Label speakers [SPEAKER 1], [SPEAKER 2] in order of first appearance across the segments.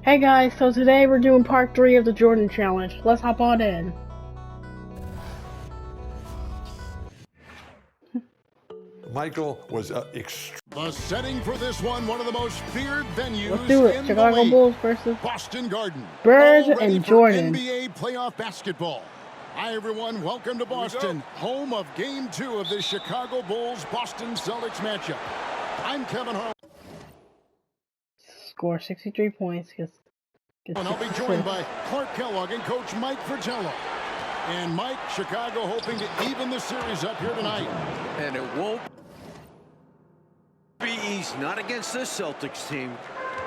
[SPEAKER 1] Hey guys, so today we're doing part 3 of the Jordan Challenge. Let's hop on in.
[SPEAKER 2] Michael was
[SPEAKER 3] the setting for this one of the most feared venues.
[SPEAKER 1] Let's do it.
[SPEAKER 3] in
[SPEAKER 1] Chicago
[SPEAKER 3] the league.
[SPEAKER 1] Bulls versus
[SPEAKER 3] Boston Garden.
[SPEAKER 1] Bird
[SPEAKER 3] All ready
[SPEAKER 1] and
[SPEAKER 3] for
[SPEAKER 1] Jordan.
[SPEAKER 3] NBA playoff basketball. Hi everyone, welcome to Boston, home of Game 2 of the Chicago Bulls-Boston Celtics matchup. I'm Kevin Harlan.
[SPEAKER 1] Score 63 points.
[SPEAKER 3] And I'll be joined by Clark Kellogg and Coach Mike Fratello. And Mike, Chicago hoping to even the series up here tonight.
[SPEAKER 4] And it won't be easy, not against this Celtics team.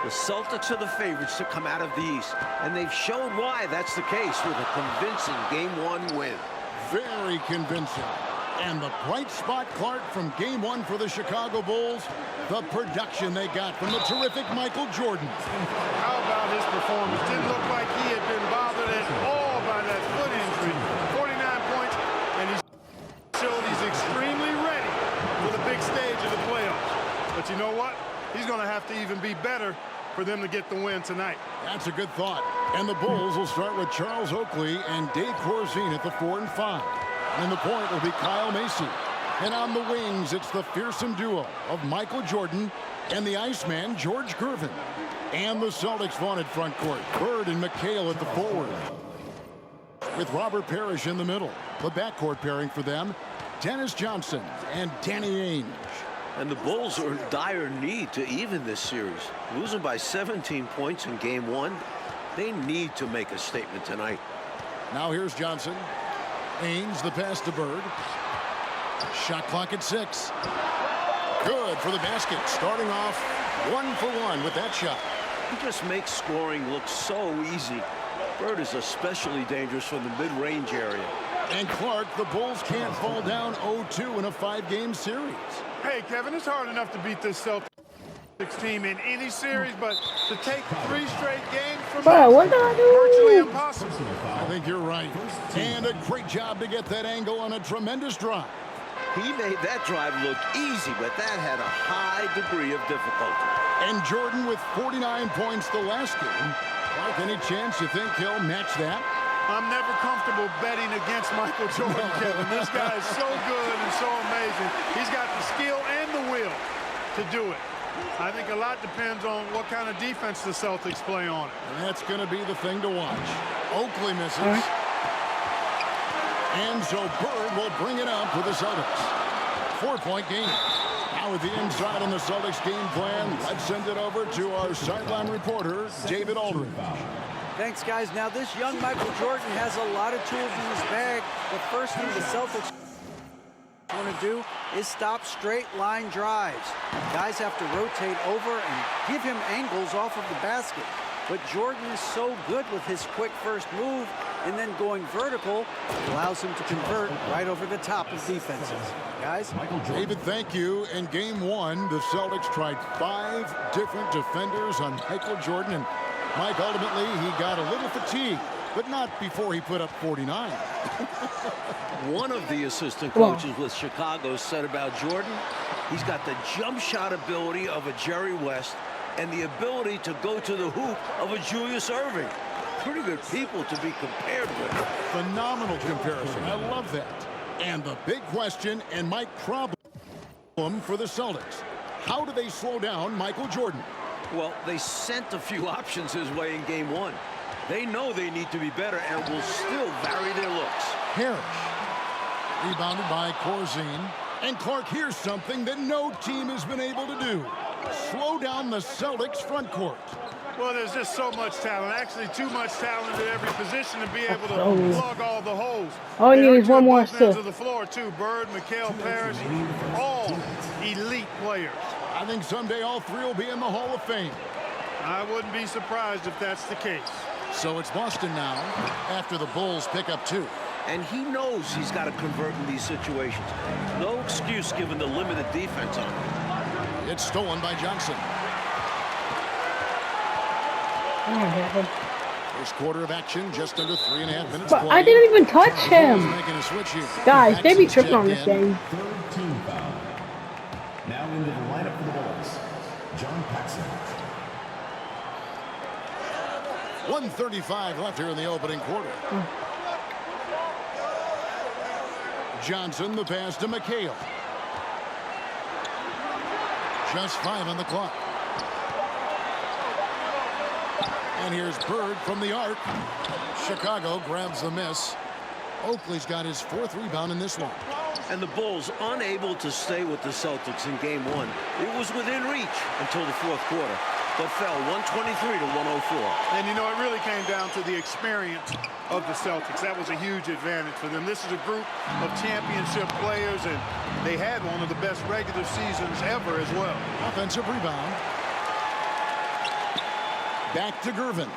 [SPEAKER 4] The Celtics are the favorites to come out of the East, and they've shown why that's the case with a convincing Game 1 win.
[SPEAKER 3] Very convincing. And the bright spot, Clark, from Game 1 for the Chicago Bulls, the production they got from the terrific Michael Jordan.
[SPEAKER 5] How about his performance? Didn't look like he had been bothered at all by that foot injury. 49 points, and he showed he's extremely ready for the big stage of the playoffs. But you know what? He's going to have to even be better for them to get the win tonight.
[SPEAKER 3] That's a good thought. And the Bulls will start with Charles Oakley and Dave Corzine at the 4 and 5. And the point will be Kyle Macy. And on the wings, it's the fearsome duo of Michael Jordan and the Iceman, George Gervin. And the Celtics' vaunted front court, Bird and McHale at the forward. With Robert Parrish in the middle. The backcourt pairing for them, Dennis Johnson and Danny Ainge.
[SPEAKER 4] And the Bulls are in dire need to even this series. Losing by 17 points in Game 1, they need to make a statement tonight.
[SPEAKER 3] Now here's Johnson. Ainge, the pass to Bird. Shot clock at 6. Good for the basket. Starting off 1 for 1 with that shot.
[SPEAKER 4] He just makes scoring look so easy. Bird is especially dangerous from the mid-range area.
[SPEAKER 3] And Clark, the Bulls can't fall down 0-2 in a 5-game series.
[SPEAKER 5] Hey, Kevin, it's hard enough to beat this Celtics team in any series, but to take 3 straight games from
[SPEAKER 1] Bro, what did I do?
[SPEAKER 5] virtually impossible.
[SPEAKER 3] I think you're right. And a great job to get that angle on a tremendous drive.
[SPEAKER 4] He made that drive look easy, but that had a high degree of difficulty.
[SPEAKER 3] And Jordan with 49 points the last game. Clark, any chance you think he'll match that?
[SPEAKER 5] I'm never comfortable betting against Michael Jordan, Kevin. This guy is so good and so amazing. He's got the skill and the will to do it. I think a lot depends on what kind of defense the Celtics play on it.
[SPEAKER 3] And that's going to be the thing to watch. Oakley misses. And so Bird will bring it up for the Celtics. 4-point game. Now with the inside on the Celtics game plan, let's send it over to our sideline reporter, David Aldridge.
[SPEAKER 6] Thanks, guys. Now, this young Michael Jordan has a lot of tools in his bag. The first thing the Celtics want to do is stop straight line drives. Guys have to rotate over and give him angles off of the basket. But Jordan is so good with his quick first move, and then going vertical allows him to convert right over the top of defenses. Guys?
[SPEAKER 3] David, thank you. In Game 1, the Celtics tried 5 different defenders on Michael Jordan, and Mike, ultimately, he got a little fatigued, but not before he put up 49.
[SPEAKER 4] One of the assistant coaches with Chicago said about Jordan, he's got the jump shot ability of a Jerry West and the ability to go to the hoop of a Julius Erving. Pretty good people to be compared with.
[SPEAKER 3] Phenomenal comparison. I love that. And the big question, and Mike, problem for the Celtics. How do they slow down Michael Jordan?
[SPEAKER 4] Well, they sent a few options his way in Game 1. They know they need to be better and will still vary their looks.
[SPEAKER 3] Parrish. Rebounded by Corzine. And Clark, here's something that no team has been able to do. Slow down the Celtics front court.
[SPEAKER 5] Well, there's just so much talent, actually too much talent at every position to be able to plug all the holes.
[SPEAKER 1] All you need is one more
[SPEAKER 5] assist.
[SPEAKER 1] assist.
[SPEAKER 5] Of the floor too. Bird, McHale, Parrish, all elite players.
[SPEAKER 3] I think someday all 3 will be in the Hall of Fame.
[SPEAKER 5] I wouldn't be surprised if that's the case.
[SPEAKER 3] So it's Boston now after the Bulls pick up 2.
[SPEAKER 4] And he knows he's got to convert in these situations. No excuse given the limited defense on him.
[SPEAKER 3] It's stolen by Johnson. First quarter of action, just under 3.5 minutes.
[SPEAKER 1] But I didn't even touch him.
[SPEAKER 3] Making a switch here.
[SPEAKER 1] Guys, they be tripping on this game.
[SPEAKER 7] Third team foul. Now into the lineup for the Bulls, John Paxson.
[SPEAKER 3] 1:35 left here in the opening quarter. Johnson, the pass to McHale. Just 5 on the clock. And here's Bird from the arc. Chicago grabs the miss. Oakley's got his 4th rebound in this one.
[SPEAKER 4] And the Bulls unable to stay with the Celtics in game 1. It was within reach until the 4th quarter, but fell 123 to 104.
[SPEAKER 5] And you know, it really came down to the experience of the Celtics. That was a huge advantage for them. This is a group of championship players, and they had one of the best regular seasons ever as well.
[SPEAKER 3] Offensive rebound. Back to Gervin.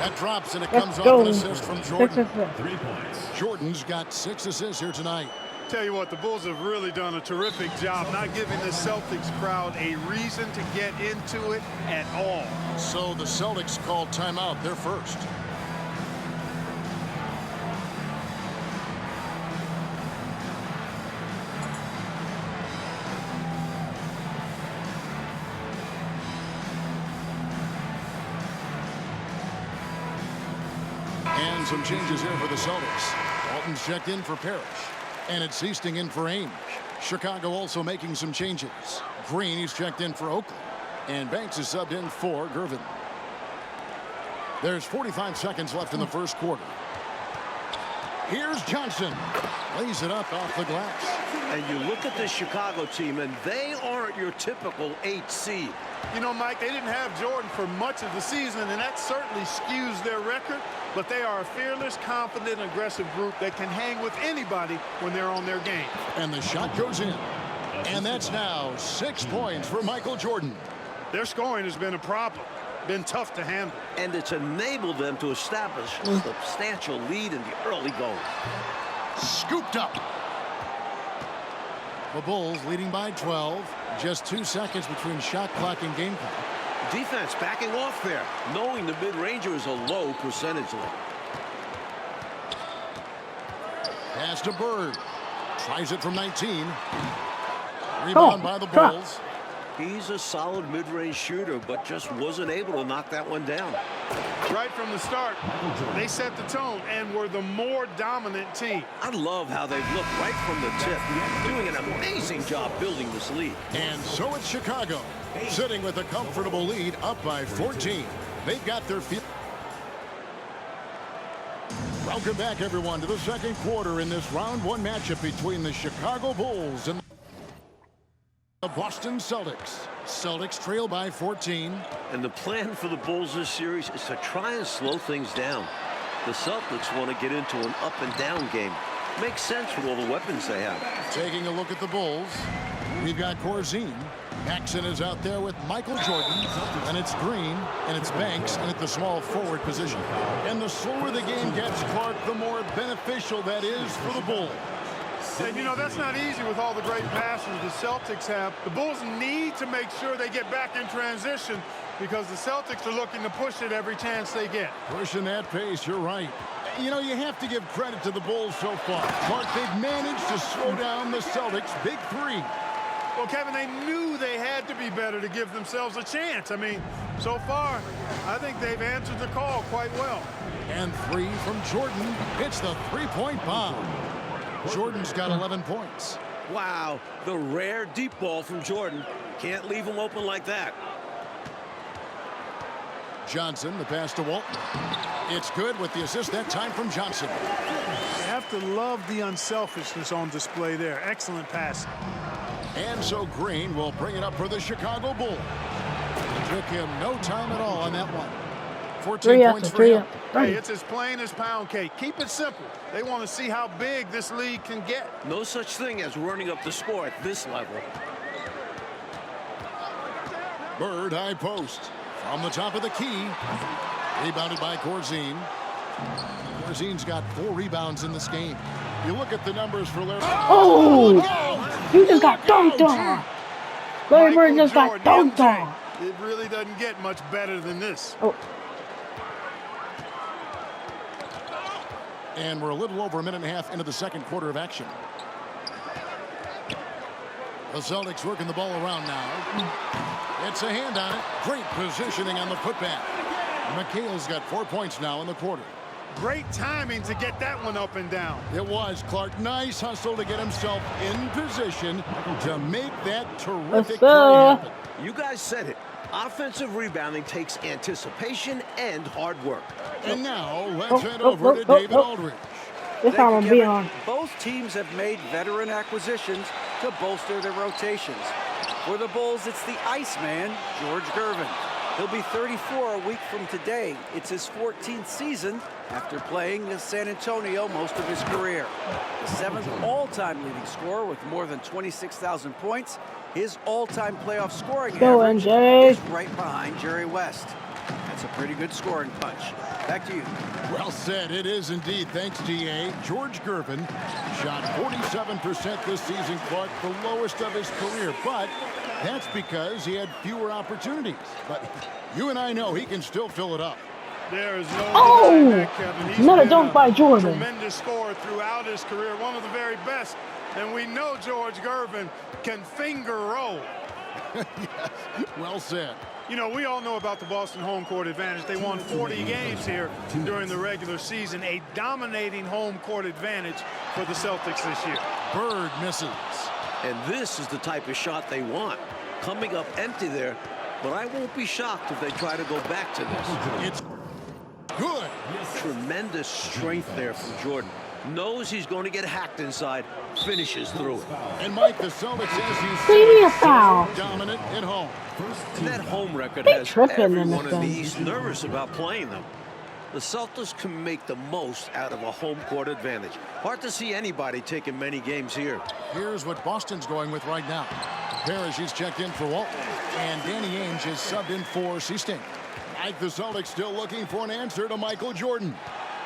[SPEAKER 3] That drops, and it comes off an assist from Jordan.
[SPEAKER 7] 3 points.
[SPEAKER 3] Jordan's got 6 assists here tonight.
[SPEAKER 5] Tell you what, the Bulls have really done a terrific job not giving the Celtics crowd a reason to get into it at all.
[SPEAKER 3] So the Celtics called timeout. They're first. And some changes here for the Celtics. Walton's checked in for Parrish. And it's Easting in for Ainge. Chicago also making some changes. Green, he's checked in for Oakley. And Banks is subbed in for Gervin. There's 45 seconds left in the first quarter. Here's Johnson. Lays it up off the glass.
[SPEAKER 4] And you look at this Chicago team, and they aren't your typical 8 seed.
[SPEAKER 5] You know, Mike, they didn't have Jordan for much of the season, and that certainly skews their record. But they are a fearless, confident, aggressive group that can hang with anybody when they're on their game.
[SPEAKER 3] And the shot goes in. And that's now 6 points for Michael Jordan.
[SPEAKER 5] Their scoring has been a problem. Been tough to handle.
[SPEAKER 4] And it's enabled them to establish a substantial lead in the early going.
[SPEAKER 3] Scooped up. The Bulls leading by 12. Just 2 seconds between shot clock and game clock.
[SPEAKER 4] Defense backing off there, knowing the mid-ranger is a low percentage lead.
[SPEAKER 3] Pass to Bird. Tries it from 19. Rebound by the Bulls.
[SPEAKER 4] He's a solid mid-range shooter, but just wasn't able to knock that one down.
[SPEAKER 5] Right from the start, they set the tone and were the more dominant team.
[SPEAKER 4] I love how they've looked right from the tip, doing an amazing job building this lead.
[SPEAKER 3] And so it's Chicago, sitting with a comfortable lead, up by 14. They've got their field. Welcome back, everyone, to the second quarter in this round 1 matchup between the Chicago Bulls and the Boston Celtics. Celtics trail by 14.
[SPEAKER 4] And the plan for the Bulls this series is to try and slow things down. The Celtics want to get into an up and down game. Makes sense with all the weapons they have.
[SPEAKER 3] Taking a look at the Bulls, we've got Corzine. Paxson is out there with Michael Jordan, and it's Green, and it's Banks, and at the small forward position. And the slower the game gets, Clark, the more beneficial that is for the Bulls.
[SPEAKER 5] And, you know, that's not easy with all the great passes the Celtics have. The Bulls need to make sure they get back in transition because the Celtics are looking to push it every chance they get.
[SPEAKER 3] Pushing that pace, you're right. You know, you have to give credit to the Bulls so far. Clark, they've managed to slow down the Celtics' big 3.
[SPEAKER 5] Well, Kevin, they knew they had to be better to give themselves a chance. I mean, so far, I think they've answered the call quite well.
[SPEAKER 3] And 3 from Jordan. Hits the 3-point bomb. Jordan's got 11 points.
[SPEAKER 4] Wow, the rare deep ball from Jordan. Can't leave him open like that.
[SPEAKER 3] Johnson, the pass to Walton. It's good with the assist that time from Johnson.
[SPEAKER 5] You have to love the unselfishness on display there. Excellent pass.
[SPEAKER 3] And so Green will bring it up for the Chicago Bulls. It took him no time at all on that one. 14 points for him.
[SPEAKER 5] Hey, it's as plain as pound cake. Keep it simple. They want to see how big this lead can get.
[SPEAKER 4] No such thing as running up the score at this level.
[SPEAKER 3] Bird high post. From the top of the key. Rebounded by Corzine. Corzine's got 4 rebounds in this game. You look at the numbers for Larry.
[SPEAKER 1] Oh! He just got dunked on. Larry Bird just got dunked on.
[SPEAKER 5] It really doesn't get much better than this.
[SPEAKER 1] Oh.
[SPEAKER 3] And we're a little over a minute and a half into the second quarter of action. The Celtics working the ball around now. It's a hand on it. Great positioning on the putback. McHale's got 4 points now in the quarter.
[SPEAKER 5] Great timing to get that one up and down.
[SPEAKER 3] It was, Clark. Nice hustle to get himself in position to make that terrific play happen.
[SPEAKER 4] You guys said it. Offensive rebounding takes anticipation and hard work.
[SPEAKER 3] And now let's head over to David Aldridge.
[SPEAKER 1] This time I'm be on.
[SPEAKER 6] Both teams have made veteran acquisitions to bolster their rotations. For the Bulls, it's the Iceman, George Gervin. He'll be 34 a week from today. It's his 14th season after playing in San Antonio most of his career. The 7th all-time leading scorer with more than 26,000 points. His all-time playoff scoring average is right behind Jerry West. That's a pretty good scoring punch. Back to you.
[SPEAKER 3] Well said. It is indeed. Thanks, D.A. George Gervin shot 47% this season, Clark, the lowest of his career. But that's because he had fewer opportunities. But you and I know he can still fill it up.
[SPEAKER 5] There is no denying that, Kevin. He's
[SPEAKER 1] Another
[SPEAKER 5] been
[SPEAKER 1] dunk by Jordan.
[SPEAKER 5] Tremendous scorer throughout his career, one of the very best. And we know George Gervin can finger roll.
[SPEAKER 3] Yes, well said.
[SPEAKER 5] You know, we all know about the Boston home court advantage. They won 40 games here during the regular season. A dominating home court advantage for the Celtics this year.
[SPEAKER 3] Bird misses.
[SPEAKER 4] And this is the type of shot they want. Coming up empty there, but I won't be shocked if they try to go back to this.
[SPEAKER 3] It's good.
[SPEAKER 4] Tremendous strength there from Jordan. Knows he's going to get hacked inside, finishes through it.
[SPEAKER 3] And Mike, the Celtics, as
[SPEAKER 1] See me
[SPEAKER 3] you
[SPEAKER 1] a foul.
[SPEAKER 3] said, dominant at home.
[SPEAKER 4] And that home record
[SPEAKER 1] Big
[SPEAKER 4] has
[SPEAKER 1] tripping in
[SPEAKER 4] everyone
[SPEAKER 1] this
[SPEAKER 4] in the
[SPEAKER 1] game.
[SPEAKER 4] East nervous about playing them. The Celtics can make the most out of a home court advantage. Hard to see anybody taking many games here.
[SPEAKER 3] Here's what Boston's going with right now. Parrish is checked in for Walton, and Danny Ainge is subbed in for Seasting. Mike, the Celtics still looking for an answer to Michael Jordan.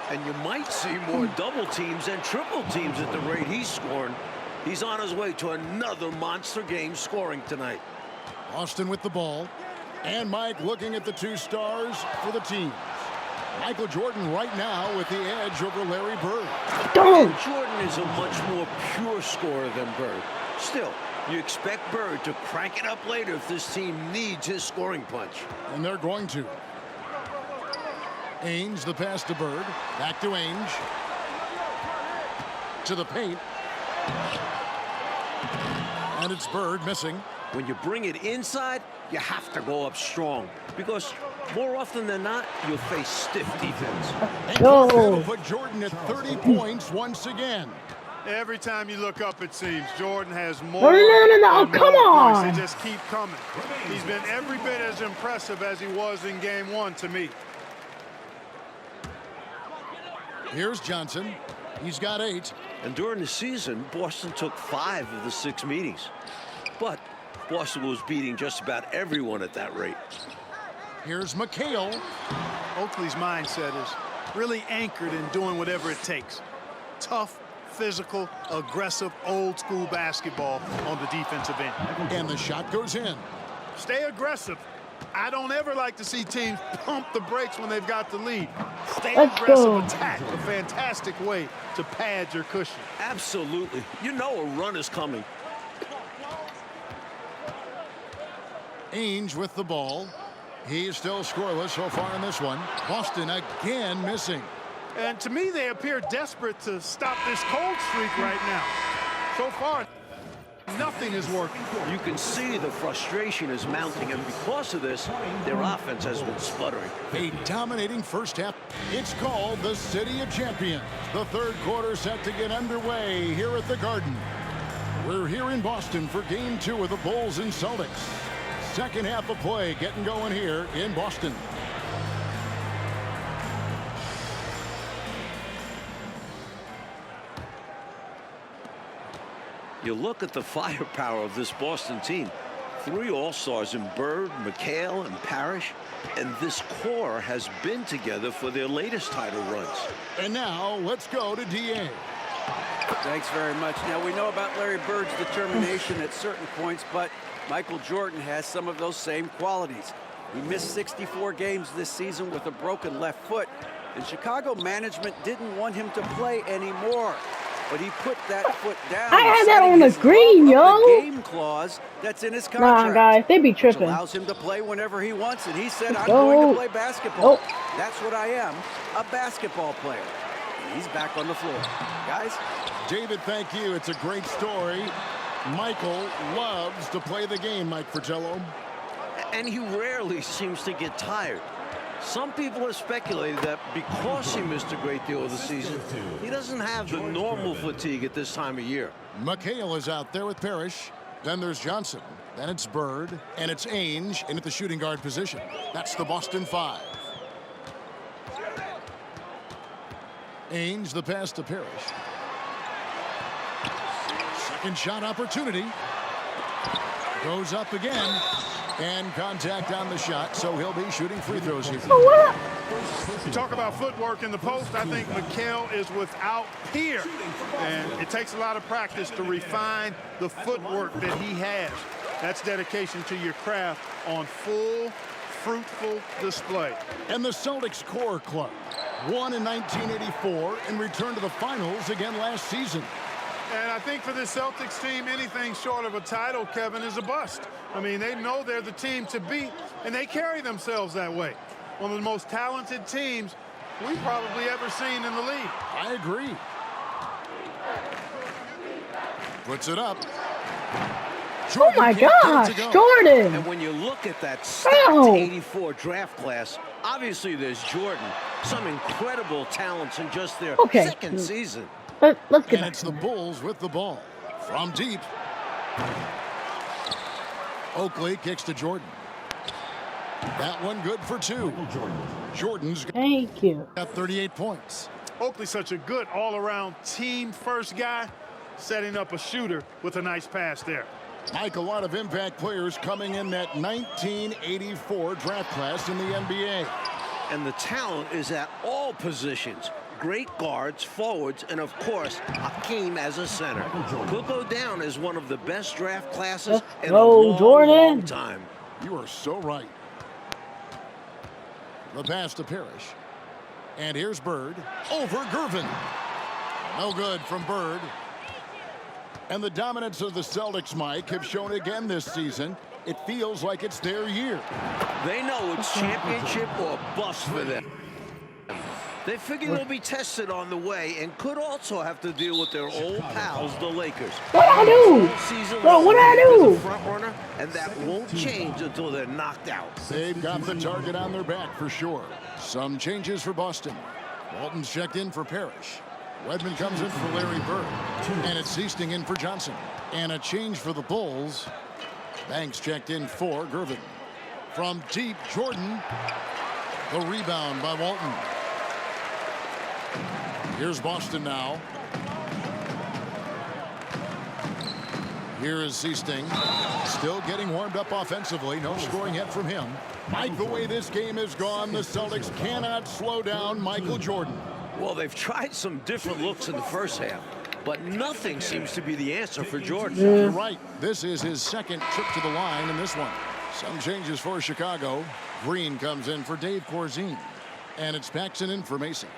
[SPEAKER 4] And you might see more double teams and triple teams at the rate he's scoring. He's on his way to another monster game scoring tonight.
[SPEAKER 3] Boston with the ball. And Mike looking at the two stars for the team. Michael Jordan right now with the edge over Larry Bird.
[SPEAKER 4] And Jordan is a much more pure scorer than Bird. Still, you expect Bird to crank it up later if this team needs his scoring punch.
[SPEAKER 3] And they're going to. Ainge, the pass to Bird. Back to Ainge. To the paint. And it's Bird missing.
[SPEAKER 4] When you bring it inside, you have to go up strong. Because more often than not, you'll face stiff defense.
[SPEAKER 3] And that'll put Jordan at 30 points once again.
[SPEAKER 5] Every time you look up, it seems Jordan has more.
[SPEAKER 1] No,
[SPEAKER 5] and
[SPEAKER 1] come
[SPEAKER 5] more
[SPEAKER 1] on.
[SPEAKER 5] points. They just keep coming. He's been every bit as impressive as he was in game one to me.
[SPEAKER 3] Here's Johnson. He's got 8.
[SPEAKER 4] And during the season, Boston took 5 of the 6 meetings. But Boston was beating just about everyone at that rate.
[SPEAKER 3] Here's McHale.
[SPEAKER 5] Oakley's mindset is really anchored in doing whatever it takes. Tough, physical, aggressive, old school basketball on the defensive end.
[SPEAKER 3] And the shot goes in.
[SPEAKER 5] Stay aggressive. I don't ever like to see teams pump the brakes when they've got the lead. Stay aggressive, attack. A fantastic way to pad your cushion.
[SPEAKER 4] Absolutely. You know a run is coming.
[SPEAKER 3] Ainge with the ball. He's still scoreless so far in this one. Boston again missing.
[SPEAKER 5] And to me, they appear desperate to stop this cold streak right now. So far, nothing is working.
[SPEAKER 4] You can see the frustration is mounting, and because of this, their offense has been sputtering.
[SPEAKER 3] A dominating first half. It's called the City of Champions. The third quarter set to get underway here at the Garden. We're here in Boston for game 2 of the Bulls and Celtics. Second half of play getting going here in Boston.
[SPEAKER 4] You look at the firepower of this Boston team. 3 All-Stars in Bird, McHale, and Parrish. And this core has been together for their latest title runs.
[SPEAKER 3] And now let's go to D.A.
[SPEAKER 6] Thanks very much. Now, we know about Larry Bird's determination at certain points, but Michael Jordan has some of those same qualities. He missed 64 games this season with a broken left foot, and Chicago management didn't want him to play anymore. but he put that foot down.
[SPEAKER 1] I had that
[SPEAKER 6] citing
[SPEAKER 1] on the
[SPEAKER 6] his
[SPEAKER 1] green,
[SPEAKER 6] love of the
[SPEAKER 1] yo.
[SPEAKER 6] game clause that's in his
[SPEAKER 1] Nah,
[SPEAKER 6] contract.
[SPEAKER 1] guys, they be
[SPEAKER 6] Which
[SPEAKER 1] tripping.
[SPEAKER 6] allows him to play whenever he wants, and he said, I'm
[SPEAKER 1] Go.
[SPEAKER 6] going to play basketball.
[SPEAKER 1] Go.
[SPEAKER 6] That's what I am, a basketball player. And he's back on the floor. Guys?
[SPEAKER 3] David, thank you. It's a great story. Michael loves to play the game, Mike Fratello.
[SPEAKER 4] And he rarely seems to get tired. Some people have speculated that because he missed a great deal of the season, he doesn't have the normal fatigue at this time of year.
[SPEAKER 3] McHale is out there with Parrish. Then there's Johnson. Then it's Bird. And it's Ainge in at the shooting guard position. That's the Boston 5. Ainge, the pass to Parrish. Second shot opportunity. Goes up again. And contact on the shot, so he'll be shooting free throws here.
[SPEAKER 5] You talk about footwork in the post. I think McHale is without peer. And it takes a lot of practice to refine the footwork that he has. That's dedication to your craft on full, fruitful display.
[SPEAKER 3] And the Celtics Core Club won in 1984 and returned to the finals again last season.
[SPEAKER 5] And I think for this Celtics team, anything short of a title, Kevin, is a bust. I mean, they know they're the team to beat, and they carry themselves that way. One of the most talented teams we've probably ever seen in the league.
[SPEAKER 3] I agree. Puts it up.
[SPEAKER 1] Oh my gosh, Jordan.
[SPEAKER 4] And when you look at that stacked 84 draft class, obviously there's Jordan. Some incredible talents in just their second season.
[SPEAKER 1] Let's get
[SPEAKER 3] And
[SPEAKER 1] back.
[SPEAKER 3] it's the Bulls with the ball. From deep. Oakley kicks to Jordan. That one good for 2. Jordan's
[SPEAKER 1] Thank you.
[SPEAKER 3] got 38 points.
[SPEAKER 5] Oakley's such a good all-around team-first guy, setting up a shooter with a nice pass there.
[SPEAKER 3] Mike, a lot of impact players coming in that 1984 draft class in the NBA.
[SPEAKER 4] And the talent is at all positions. Great guards, forwards, and of course, Hakeem as a center. Could go down as one of the best draft classes in a long time.
[SPEAKER 3] You are so right. The pass to Parrish. And here's Bird over Gervin. No good from Bird. And the dominance of the Celtics, Mike, have shown again this season. It feels like it's their year.
[SPEAKER 4] They know it's championship or bust for them. They figure they'll be tested on the way and could also have to deal with their old pals, the Lakers.
[SPEAKER 1] What I do? Bro, what I do?
[SPEAKER 4] Front runner, and that won't change until they're knocked out.
[SPEAKER 3] They've got the target on their back for sure. Some changes for Boston. Walton's checked in for Parrish. Wedman comes in for Larry Bird. And it's Seasting in for Johnson. And a change for the Bulls. Banks checked in for Gervin. From deep, Jordan. The rebound by Walton. Here's Boston now. Here is Seasting. Still getting warmed up offensively. No scoring yet from him. Mike, the way this game has gone, the Celtics cannot slow down Michael Jordan.
[SPEAKER 4] Well, they've tried some different looks in the first half, but nothing seems to be the answer for Jordan.
[SPEAKER 3] You're right. This is his second trip to the line in this one. Some changes for Chicago. Green comes in for Dave Corzine. And it's Paxson in for Mason.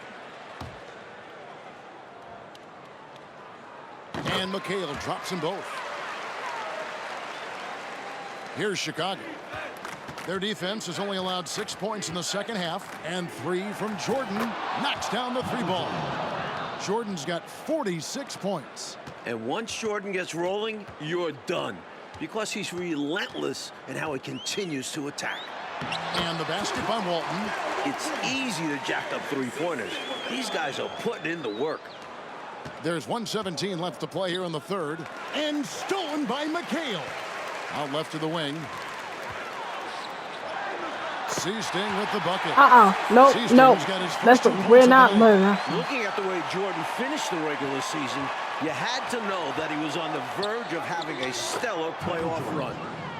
[SPEAKER 3] And McHale drops them both. Here's Chicago. Their defense has only allowed 6 points in the second half, and 3 from Jordan. Knocks down the 3-ball. Jordan's got 46 points.
[SPEAKER 4] And once Jordan gets rolling, you're done, because he's relentless in how he continues to attack.
[SPEAKER 3] And the basket by Walton.
[SPEAKER 4] It's easy to jack up three-pointers. These guys are putting in the work.
[SPEAKER 3] There's 1:17 left to play here in the third. And stolen by McHale. Out left to the wing. Seasting with the bucket.
[SPEAKER 1] Nope,
[SPEAKER 3] Seasting's
[SPEAKER 1] nope.
[SPEAKER 3] got his first
[SPEAKER 1] That's
[SPEAKER 3] 2
[SPEAKER 1] we're
[SPEAKER 3] points
[SPEAKER 1] not
[SPEAKER 3] of the night.
[SPEAKER 1] moving.
[SPEAKER 4] Looking at the way Jordan finished the regular season, you had to know that he was on the verge of having a stellar playoff run.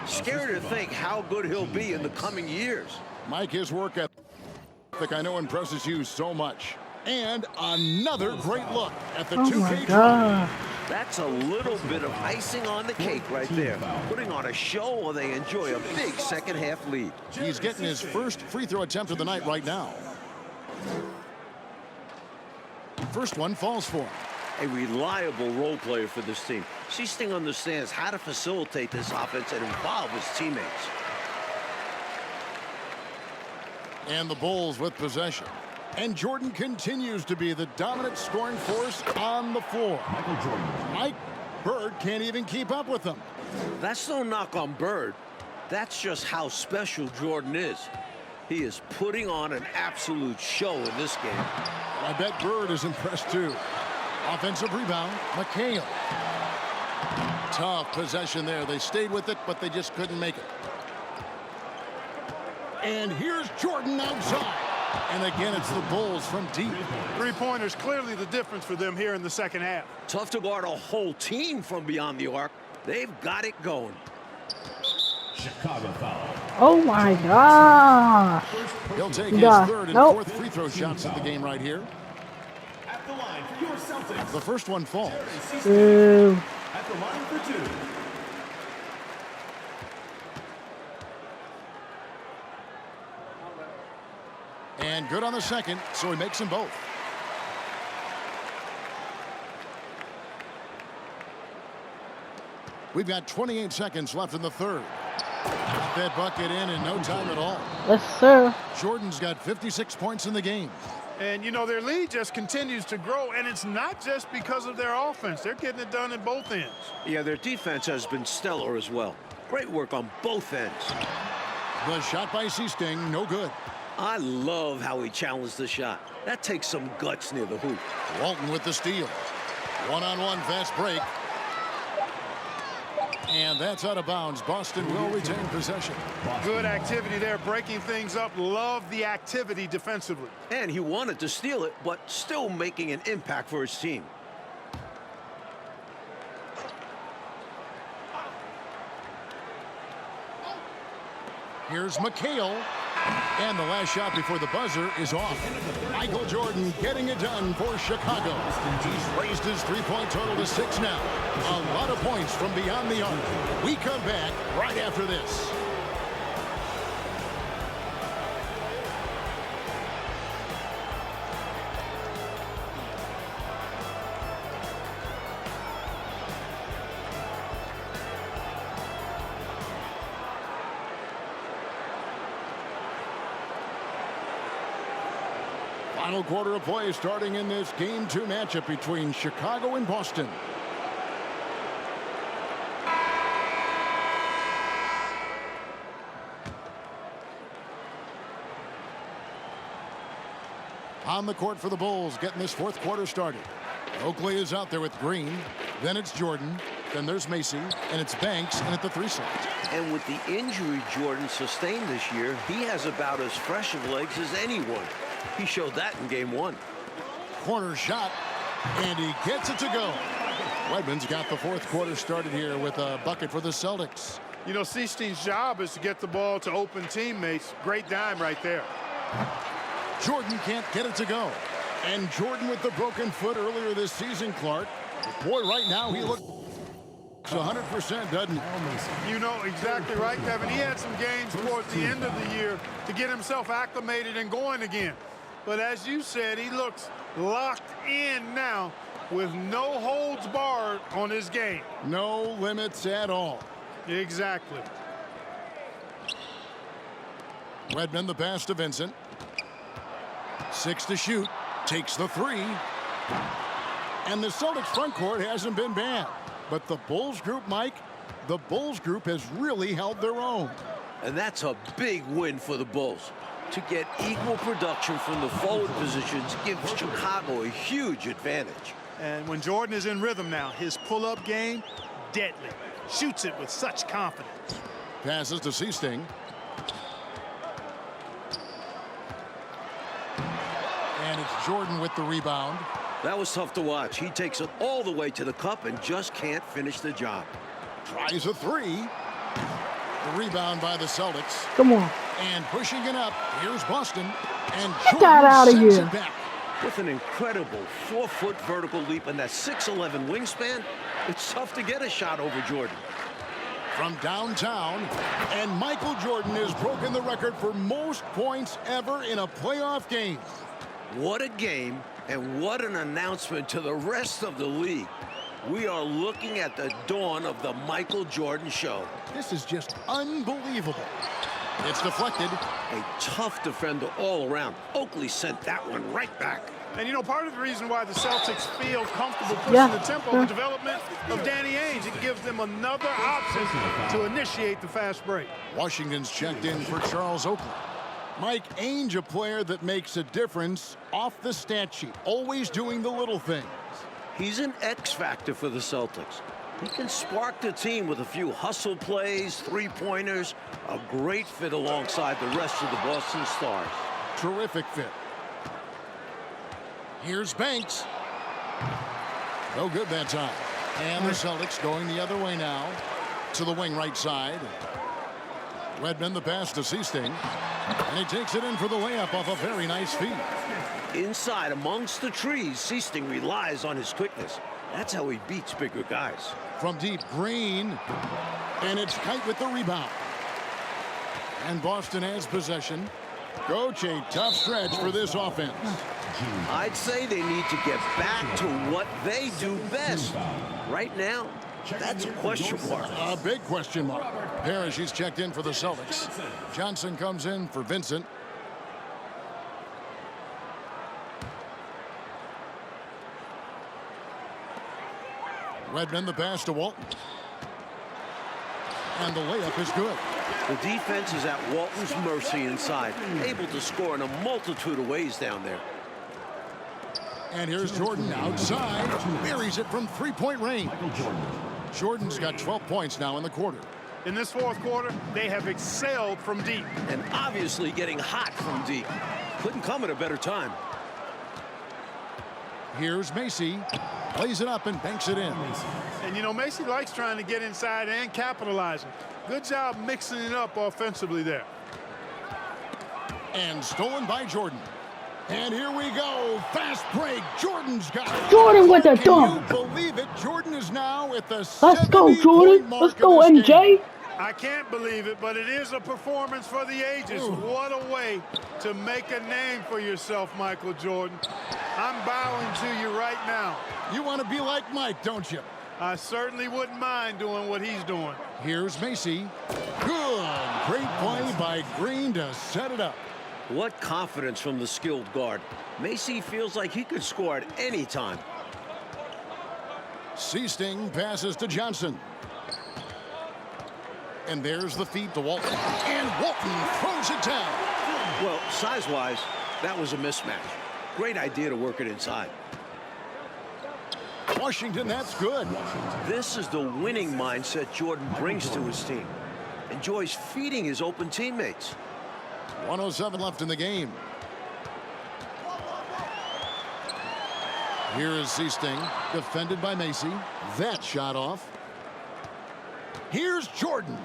[SPEAKER 4] Scary to think how good he'll be in the coming years.
[SPEAKER 3] Mike, his work ethic I know impresses you so much. And another great look at the 2K try.
[SPEAKER 4] That's a little bit of icing on the cake right there, putting on a show while they enjoy a big second half lead.
[SPEAKER 3] He's getting his first free throw attempt of the night right now. First one falls for him.
[SPEAKER 4] a reliable role player for this team. Sichting understands how to facilitate this offense and involve his teammates.
[SPEAKER 3] And the Bulls with possession. And Jordan continues to be the dominant scoring force on the floor.
[SPEAKER 7] Michael Jordan.
[SPEAKER 3] Mike, Bird can't even keep up with them.
[SPEAKER 4] That's no knock on Bird. That's just how special Jordan is. He is putting on an absolute show in this game.
[SPEAKER 3] I bet Bird is impressed too. Offensive rebound, McHale. Tough possession there. They stayed with it, but they just couldn't make it. And here's Jordan outside. And again, it's the Bulls from deep.
[SPEAKER 5] Three-pointers clearly the difference for them here in the second half.
[SPEAKER 4] Tough to guard a whole team from beyond the arc. They've got it going.
[SPEAKER 7] Chicago foul.
[SPEAKER 1] Oh my gosh.
[SPEAKER 3] He'll take his
[SPEAKER 1] Yeah.
[SPEAKER 3] third and
[SPEAKER 1] Nope.
[SPEAKER 3] fourth free throw shots of the game right here.
[SPEAKER 7] At the line for your Celtics.
[SPEAKER 3] The first one falls.
[SPEAKER 1] Ooh.
[SPEAKER 7] At the line for 2.
[SPEAKER 3] And good on the second, so he makes them both. We've got 28 seconds left in the third. Got that bucket in no time at all.
[SPEAKER 1] Yes, sir.
[SPEAKER 3] Jordan's got 56 points in the game.
[SPEAKER 5] And, you know, their lead just continues to grow, and it's not just because of their offense. They're getting it done at both ends.
[SPEAKER 4] Yeah, their defense has been stellar as well. Great work on both ends.
[SPEAKER 3] The shot by Sichting, no good.
[SPEAKER 4] I love how he challenged the shot. That takes some guts near the hoop.
[SPEAKER 3] Walton with the steal. One-on-one fast break. And that's out of bounds. Boston will retain possession.
[SPEAKER 5] Good activity there, breaking things up. Love the activity defensively.
[SPEAKER 4] And he wanted to steal it, but still making an impact for his team.
[SPEAKER 3] Here's McHale. And the last shot before the buzzer is off. Michael Jordan getting it done for Chicago. He's raised his three-point total to 6 now. A lot of points from beyond the arc. We come back right after this. Final quarter of play starting in this Game 2 matchup between Chicago and Boston. On the court for the Bulls, getting this fourth quarter started. Oakley is out there with Green. Then it's Jordan. Then there's Macy. And it's Banks and at the 3 slot.
[SPEAKER 4] And with the injury Jordan sustained this year, he has about as fresh of legs as anyone. He showed that in game 1.
[SPEAKER 3] Corner shot, and he gets it to go. Redmond's got the fourth quarter started here with a bucket for the Celtics.
[SPEAKER 5] You know, Sichting's job is to get the ball to open teammates. Great dime right there.
[SPEAKER 3] Jordan can't get it to go. And Jordan with the broken foot earlier this season, Clark. Boy, right now he looks 100%, doesn't he?
[SPEAKER 5] You know exactly right, Kevin. He had some games towards the end of the year to get himself acclimated and going again. But as you said, he looks locked in now with no holds barred on his game.
[SPEAKER 3] No limits at all.
[SPEAKER 5] Exactly.
[SPEAKER 3] Redmond the pass to Vincent. 6 to shoot. Takes the 3. And the Celtics front court hasn't been bad. But the Bulls group, Mike, the Bulls group has really held their own.
[SPEAKER 4] And that's a big win for the Bulls. To get equal production from the forward positions gives Chicago a huge advantage.
[SPEAKER 5] And when Jordan is in rhythm now, his pull-up game, deadly. Shoots it with such confidence.
[SPEAKER 3] Passes to Sichting. And it's Jordan with the rebound.
[SPEAKER 4] That was tough to watch. He takes it all the way to the cup and just can't finish the job.
[SPEAKER 3] Tries a 3. The rebound by the Celtics.
[SPEAKER 1] Come on.
[SPEAKER 3] And pushing it up, here's Boston. And
[SPEAKER 1] Get that out of
[SPEAKER 3] Jordan sends
[SPEAKER 1] here.
[SPEAKER 3] it back.
[SPEAKER 4] With an incredible 4-foot vertical leap and that 6'11" wingspan, it's tough to get a shot over Jordan.
[SPEAKER 3] From downtown, and Michael Jordan has broken the record for most points ever in a playoff game.
[SPEAKER 4] What a game, and what an announcement to the rest of the league. We are looking at the dawn of the Michael Jordan show.
[SPEAKER 3] This is just unbelievable. It's deflected.
[SPEAKER 4] A tough defender all around. Oakley sent that one right back.
[SPEAKER 5] And, you know, part of the reason why the Celtics feel comfortable pushing the tempo of the development of Danny Ainge, it gives them another option to initiate the fast break.
[SPEAKER 3] Washington's checked in for Charles Oakley. Mike Ainge, a player that makes a difference off the stat sheet, always doing the little things.
[SPEAKER 4] He's an X factor for the Celtics. He can spark the team with a few hustle plays, three-pointers, a great fit alongside the rest of the Boston Stars.
[SPEAKER 3] Terrific fit. Here's Banks. No good that time. And the Celtics going the other way now to the wing right side. Redmond the pass to Seasting. And he takes it in for the layup off a very nice feed.
[SPEAKER 4] Inside amongst the trees, Seasting relies on his quickness. That's how he beats bigger guys.
[SPEAKER 3] From deep, Green. And it's Kite with the rebound. And Boston has possession. Coach, a tough stretch for this offense.
[SPEAKER 4] I'd say they need to get back to what they do best. Right now, that's a question mark.
[SPEAKER 3] A big question mark. Parrish, he's checked in for the Celtics. Johnson comes in for Vincent. Redmond the pass to Walton. And the layup is good.
[SPEAKER 4] The defense is at Walton's mercy inside, able to score in a multitude of ways down there.
[SPEAKER 3] And here's Jordan outside. Buries it from three-point range. Jordan's got 12 points now in the quarter.
[SPEAKER 5] In this fourth quarter, they have excelled from deep.
[SPEAKER 4] And obviously getting hot from deep. Couldn't come at a better time.
[SPEAKER 3] Here's Macy. Plays it up and banks it in.
[SPEAKER 5] And, you know, Macy likes trying to get inside and capitalizing. Good job mixing it up offensively there.
[SPEAKER 3] And stolen by Jordan. And here we go. Fast break. Jordan's got it.
[SPEAKER 1] Jordan with the dunk.
[SPEAKER 3] Can you believe it? Jordan is now at the
[SPEAKER 1] Let's go, Jordan. Let's go, MJ.
[SPEAKER 5] I can't believe it, but it is a performance for the ages. What a way to make a name for yourself, Michael Jordan. I'm bowing to you right now.
[SPEAKER 3] You want to be like Mike, don't you?
[SPEAKER 5] I certainly wouldn't mind doing what he's doing.
[SPEAKER 3] Here's Macy. Good. Great play by Green to set it up.
[SPEAKER 4] What confidence from the skilled guard. Macy feels like he could score at any time.
[SPEAKER 3] Seasting passes to Johnson. And there's the feed to Walton. And Walton throws it down.
[SPEAKER 4] Well, size-wise, that was a mismatch. Great idea to work it inside.
[SPEAKER 3] Washington, that's good.
[SPEAKER 4] This is the winning mindset Jordan brings to his team. Enjoys feeding his open teammates.
[SPEAKER 3] 1:07 left in the game. Here is Seasting, defended by Macy. That shot off. Here's Jordan.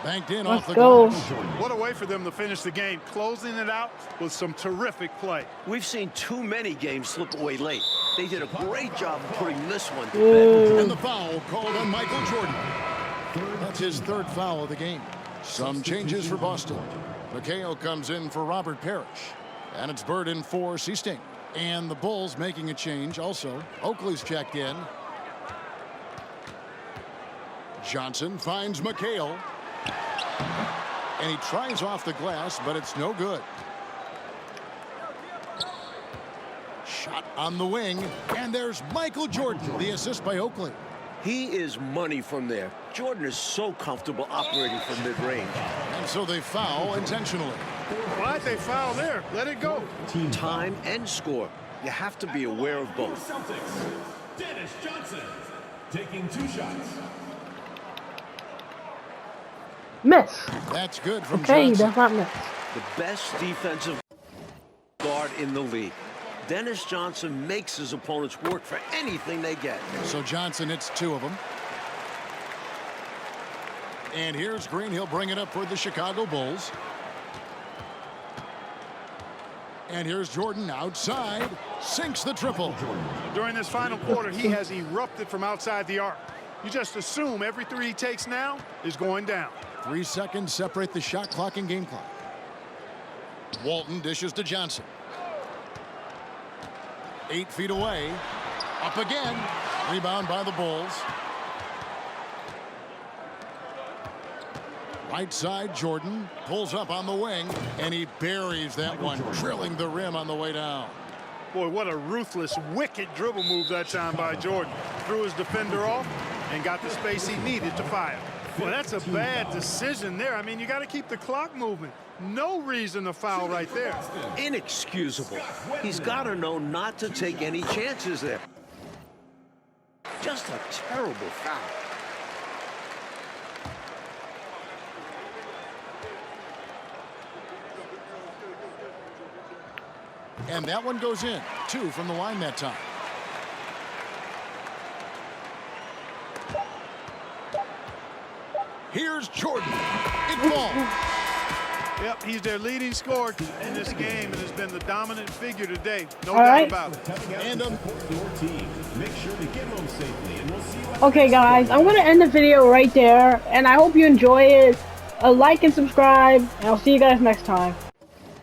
[SPEAKER 3] Banked in off the glass.
[SPEAKER 5] What a way for them to finish the game, closing it out with some terrific play.
[SPEAKER 4] We've seen too many games slip away late. They did a great job of putting this one to bed.
[SPEAKER 3] And the foul called on Michael Jordan. That's his third foul of the game. Some changes for Boston. McHale comes in for Robert Parrish. And it's Bird in for Seasting. And the Bulls making a change also. Oakley's checked in. Johnson finds McHale. And he tries off the glass, but it's no good. Shot on the wing. And there's Michael Jordan, the assist by Oakley.
[SPEAKER 4] He is money from there. Jordan is so comfortable operating from mid-range.
[SPEAKER 3] And so they foul intentionally.
[SPEAKER 5] Why'd they foul there? Let it go.
[SPEAKER 4] Time and score. You have to be aware of both.
[SPEAKER 7] Celtics, Dennis Johnson, taking 2 shots.
[SPEAKER 1] Miss.
[SPEAKER 3] That's good from
[SPEAKER 1] Okay,
[SPEAKER 3] Johnson.
[SPEAKER 1] that's not miss.
[SPEAKER 4] The best defensive guard in the league. Dennis Johnson makes his opponents work for anything they get.
[SPEAKER 3] So Johnson hits 2 of them. And here's Green. He'll bring it up for the Chicago Bulls. And here's Jordan outside. Sinks the triple.
[SPEAKER 5] During this final quarter, he has erupted from outside the arc. You just assume every 3 he takes now is going down.
[SPEAKER 3] 3 seconds separate the shot clock and game clock. Walton dishes to Johnson. 8 feet away. Up again. Rebound by the Bulls. Right side, Jordan pulls up on the wing, and he buries that one, drilling the rim on the way down.
[SPEAKER 5] Boy, what a ruthless, wicked dribble move that time by Jordan. Threw his defender off and got the space he needed to fire. Well, that's a bad decision there. I mean, you got to keep the clock moving. No reason to foul right there.
[SPEAKER 4] Inexcusable. He's got to know not to take any chances there. Just a terrible foul.
[SPEAKER 3] And that one goes in. 2 from the line that time. Here's Jordan. It falls.
[SPEAKER 5] Yep, he's their leading scorer in this game and has been the dominant figure today. No
[SPEAKER 1] All
[SPEAKER 5] doubt
[SPEAKER 1] right.
[SPEAKER 5] about it.
[SPEAKER 3] And
[SPEAKER 7] Your team. Make sure to get home safely, and we'll see you at
[SPEAKER 1] Okay, guys, I'm gonna end the video right there, and I hope you enjoy it. Like and subscribe, and I'll see you guys next time.